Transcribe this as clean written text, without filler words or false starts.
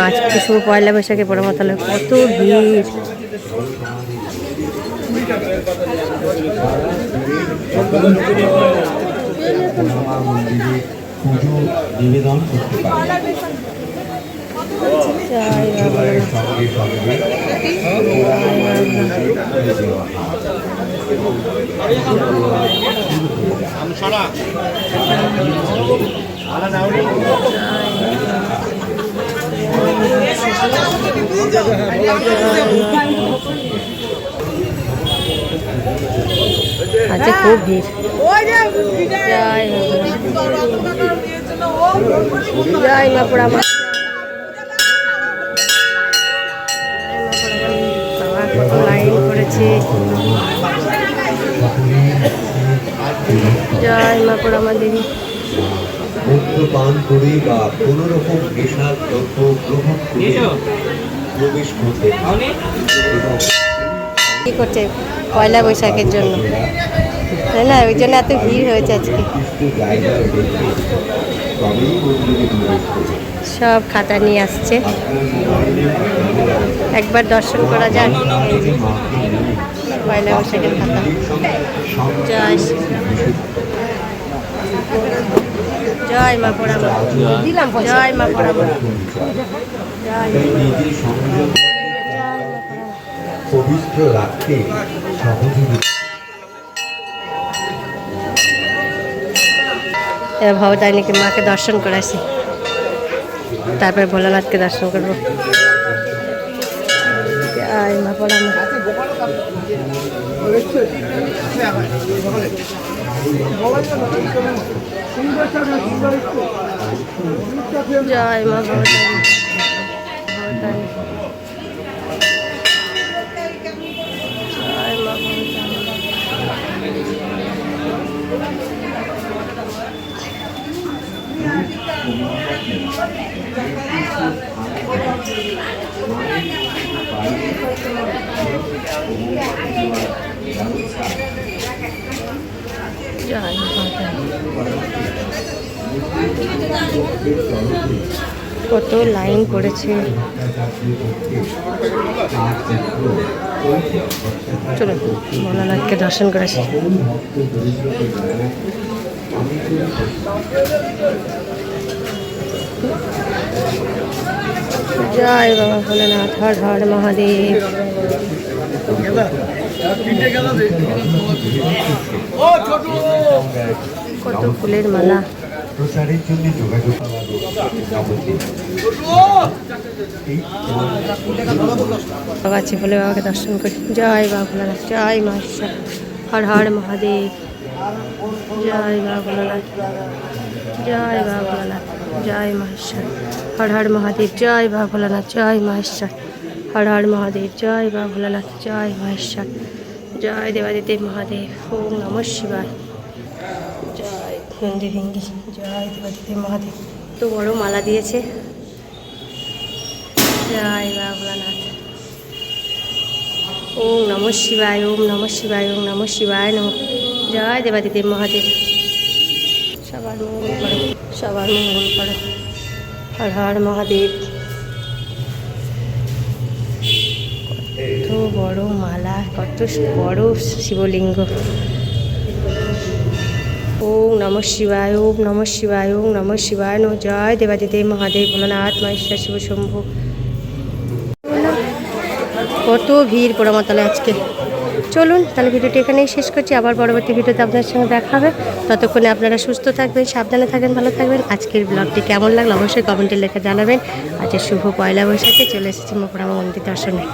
আজকে শুভ পয়লা বৈশাখে পোড়ামাতলে কত ভিড়। পুজো নিবেদন করতে পারে। সঙ্গে সঙ্গে আজকে খুব ভিড়। জয় মা পোড়া মা। কত লাইন করেছে। জয় মা পোড়া মা দেবী। মদ্যপান করে বা কোন রকম নেশার দ্রব্য গ্রহণ করে প্রবেশ করতে কি করছে পয়লা বৈশাখের জন্য, তাই না? ওই জন্য এত ভিড় হয়েছে আজকে। সব খাতা নিয়ে আসছে, একবার দর্শন করা যায়। পয়লা বৈশাখের খাতা। জয় জয় মা পোড়া মা। দিলাম জয় মা পোড়া মা। জয় পবিত্র রাখতে সহযোগিতা। এবার ভবতারিণীকে মাকে দর্শন করাইছি, তারপরে ভোলানাথকে দর্শন করবো। জয় মা পোড়া মা। জয় মা ভবতারিণী। জয় মা কত লাইন পড়েছে। চলো ভোলানাথকে দর্শন করেছি। জয় বাবা ভোলানাথ, হর হর মহাদেব। কত ফুলের মালা। প্রচারের জন্য যোগাযোগ বাবাছি বলে বাবাকে দর্শন করি। জয় বাবা ভোলানাথ, জয় মা ঈশ্বর, হর হর মহাদেব। জয় বাবা ভোলানাথ, জয় বাবা ভোলানাথ, জয় মা ঈশ্বর, হর হর মহাদেব। জয় বাবা ভোলানাথ, জয় মা ঈশ্বর, হর হর মহাদেব। জয় বাবা ভোলানাথ, জয় মা ঈশ্বর, জয় দেবাদিদেব মহাদেব। ওম নমঃ শিবায়। জয় নন্দী ভেঙ্গি। জয় দেবাদিদেব মহাদেব। তো বড় মালা দিয়েছে। জয় বাবা ভোলানাথ। ওম নমঃ শিবায়, ওম নমঃ শিবায়, ওম নমঃ শিবায় নমঃ। জয় দেবাদিদেব মহাদেব। সবার মঙ্গল করো, সবার মঙ্গল করো। হর হর মহাদেব। কত বড় মালা, কত বড় শিবলিঙ্গ। ওম নমঃ শিবায়, ওম নমঃ শিবায়, ওম নমঃ শিবায় নমঃ। জয় দেবাদিদেব মহাদেব, ভোলানাথ মা ঈশ্বর শিব শম্ভু। কত ভিড় পোড়ামাতলে আজকে। চলুন তাহলে ভিডিওটি এখানেই শেষ করছি। আবার পরবর্তী ভিডিওতে আপনার সঙ্গে দেখা হবে। ততক্ষণে আপনারা সুস্থ থাকবেন, সাবধানে থাকবেন, ভালো থাকবেন। আজকের ব্লগটি কেমন লাগলো অবশ্যই কমেন্টে লেখা জানাবেন। আজকে শুভ পয়লা বৈশাখে চলে এসেছি মা পোড়া মা মন্দির দর্শনে।